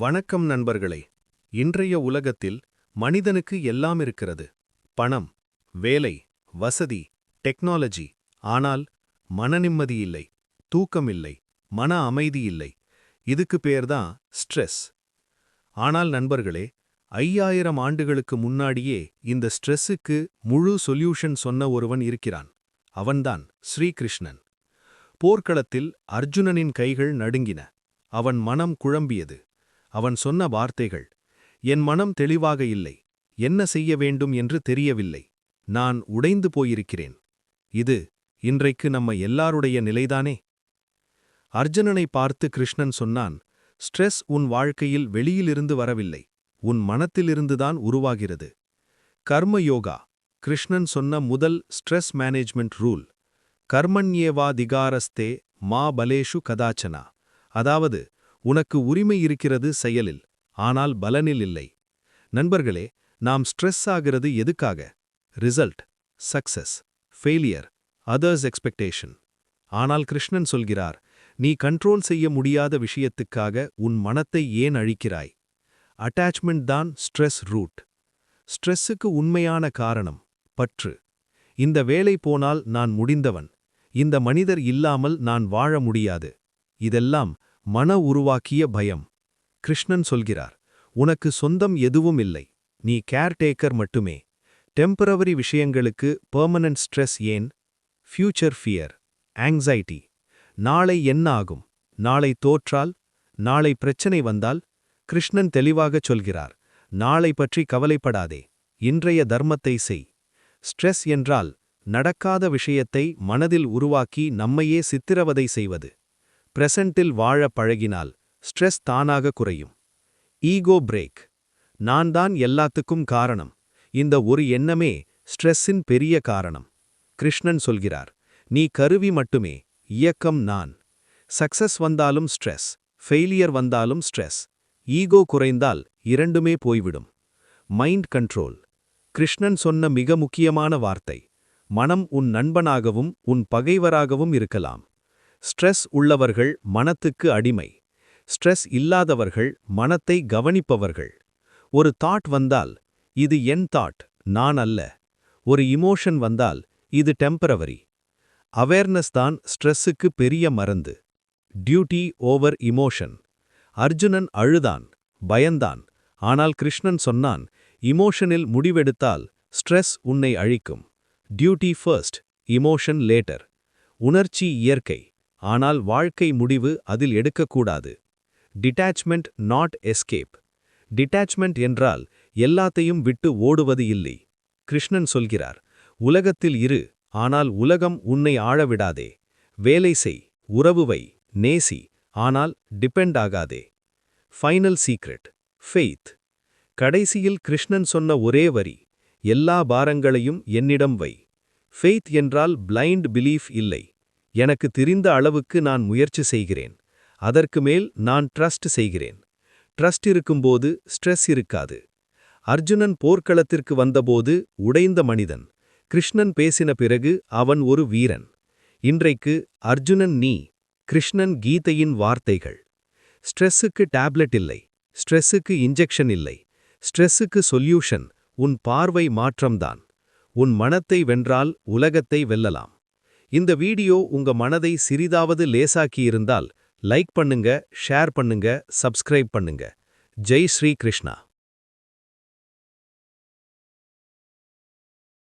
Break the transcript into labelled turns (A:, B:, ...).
A: வணக்கம் நண்பர்களே. இன்றைய உலகத்தில் மனிதனுக்கு எல்லாம் இருக்கிறது. பணம், வேலை, வசதி, டெக்னாலஜி. ஆனால் மனநிம்மதி இல்லை, தூக்கம் இல்லை, மன அமைதி இல்லை. இதுக்கு பேர்தான் ஸ்ட்ரெஸ். ஆனால் நண்பர்களே, 5000 ஆண்டுகளுக்கு முன்னாடியே இந்த ஸ்ட்ரெஸ்ஸுக்கு முழு சொல்யூஷன் சொன்ன ஒருவன் இருக்கிறான். அவன்தான் ஸ்ரீகிருஷ்ணன். போர்க்களத்தில் அர்ஜுனனின் கைகள் நடுங்கின. அவன் மனம் குழம்பியது. அவன் சொன்ன வார்த்தைகள்: என் மனம் தெளிவாக இல்லை, என்ன செய்ய வேண்டும் என்று தெரியவில்லை, நான் உடைந்து போயிருக்கிறேன். இது இன்றைக்கு நம்ம எல்லாருடைய நிலைதானே? அர்ஜுனனை பார்த்து கிருஷ்ணன் சொன்னான், ஸ்ட்ரெஸ் உன் வாழ்க்கையில் வெளியிலிருந்து வரவில்லை, உன் மனத்திலிருந்துதான் உருவாகிறது. கர்ம யோகா, கிருஷ்ணன் சொன்ன முதல் ஸ்ட்ரெஸ் மேனேஜ்மெண்ட் ரூல். கர்மண்யேவாதிகாரஸ்தே மா பலேஷு கதாச்சனா. அதாவது, உனக்கு உரிமை இருக்கிறது செயலில், ஆனால் பலனில் இல்லை. நண்பர்களே, நாம் ஸ்ட்ரெஸ் ஆகிறது எதுக்காக? Result, success, failure, others expectation. ஆனால் கிருஷ்ணன் சொல்கிறார், நீ கண்ட்ரோல் செய்ய முடியாத விஷயத்துக்காக உன் மனத்தை ஏன் அழிக்கிறாய்? அட்டாச்மெண்ட் தான் ஸ்ட்ரெஸ் ரூட். ஸ்ட்ரெஸ்ஸுக்கு உண்மையான காரணம் பற்று. இந்த வேலை போனால் நான் முடிந்தவன், இந்த மனிதர் இல்லாமல் நான் வாழ முடியாது. இதெல்லாம் மன உருவாக்கிய பயம். கிருஷ்ணன் சொல்கிறார், உனக்கு சொந்தம் எதுவும் இல்லை, நீ கேர்டேக்கர் மட்டுமே. டெம்பரவரி விஷயங்களுக்கு பெர்மனன்ட் ஸ்ட்ரெஸ் ஏன்? Future fear, anxiety. நாளை என்ன ஆகும்? நாளை தோற்றால்? நாளை பிரச்சனை வந்தால்? கிருஷ்ணன் தெளிவாகச் சொல்கிறார், நாளை பற்றி கவலைப்படாதே, இன்றைய தர்மத்தை செய். ஸ்ட்ரெஸ் என்றால் நடக்காத விஷயத்தை மனதில் உருவாக்கி நம்மையே சித்திரவதை செய்வது. பிரசன்ட்டில் வாழ பழகினால் ஸ்ட்ரெஸ் தானாக குறையும். Ego break. நான் தான் எல்லாத்துக்கும் காரணம், இந்த ஒரு எண்ணமே ஸ்ட்ரெஸ்ஸின் பெரிய காரணம். கிருஷ்ணன் சொல்கிறார், நீ கருவி மட்டுமே, இயக்கம் நான். சக்சஸ் வந்தாலும் ஸ்ட்ரெஸ், ஃபெயிலியர் வந்தாலும் ஸ்ட்ரெஸ். ஈகோ குறைந்தால் இரண்டுமே போய்விடும். Mind control. கிருஷ்ணன் சொன்ன மிக முக்கியமான வார்த்தை. மனம் உன் நண்பனாகவும் உன் பகைவராகவும் இருக்கலாம். ஸ்ட்ரெஸ் உள்ளவர்கள் மனத்துக்கு அடிமை, ஸ்ட்ரெஸ் இல்லாதவர்கள் மனத்தை கவனிப்பவர்கள். ஒரு தாட் வந்தால், இது என் தாட், நான் அல்ல. ஒரு இமோஷன் வந்தால், இது டெம்பரவரி. அவேர்னஸ் தான் ஸ்ட்ரெஸ்ஸுக்கு பெரிய மருந்து. Duty over emotion. அர்ஜுனன் அழுதான், பயந்தான். ஆனால் கிருஷ்ணன் சொன்னான், இமோஷனில் முடிவெடுத்தால் ஸ்ட்ரெஸ் உன்னை அழிக்கும். Duty first, emotion later. உணர்ச்சி இயற்கை, ஆனால் வாழ்க்கை முடிவு அதில் எடுக்கக்கூடாது. Detachment not escape. டிட்டாச்மெண்ட் என்றால் எல்லாத்தையும் விட்டு ஓடுவது இல்லை. கிருஷ்ணன் சொல்கிறார், உலகத்தில் இரு, ஆனால் உலகம் உன்னை ஆழவிடாதே. வேலை செய், உறவு வை, நேசி, ஆனால் டிபெண்ட் ஆகாதே. Final secret, faith. கடைசியில் கிருஷ்ணன் சொன்ன ஒரே வரி, எல்லா பாரங்களையும் என்னிடம் வை. ஃபெய்த் என்றால் பிளைண்ட் பிலீஃப் இல்லை. எனக்கு தெரிந்த அளவுக்கு நான் முயற்சி செய்கிறேன், அதற்கு மேல் நான் ட்ரஸ்ட் செய்கிறேன். ட்ரஸ்ட் இருக்கும்போது ஸ்ட்ரெஸ் இருக்காது. அர்ஜுனன் போர்க்களத்திற்கு வந்தபோது உடைந்த மனிதன். கிருஷ்ணன் பேசின பிறகு அவன் ஒரு வீரன். இன்றைக்கு அர்ஜுனன் நீ, கிருஷ்ணன் கீதையின் வார்த்தைகள். ஸ்ட்ரெஸ்ஸுக்கு டேப்லெட் இல்லை, ஸ்ட்ரெஸ்ஸுக்கு இன்ஜெக்ஷன் இல்லை. ஸ்ட்ரெஸ்ஸுக்கு சொல்யூஷன் உன் பார்வை மாற்றம்தான். உன் மனத்தை வென்றால் உலகத்தை வெல்லலாம். இந்த வீடியோ உங்க மனதை சிறிதாவது லேசாக்கியிருந்தால் லைக் பண்ணுங்க, ஷேர் பண்ணுங்க, சப்ஸ்கிரைப் பண்ணுங்க. ஜெய் ஸ்ரீ கிருஷ்ணா.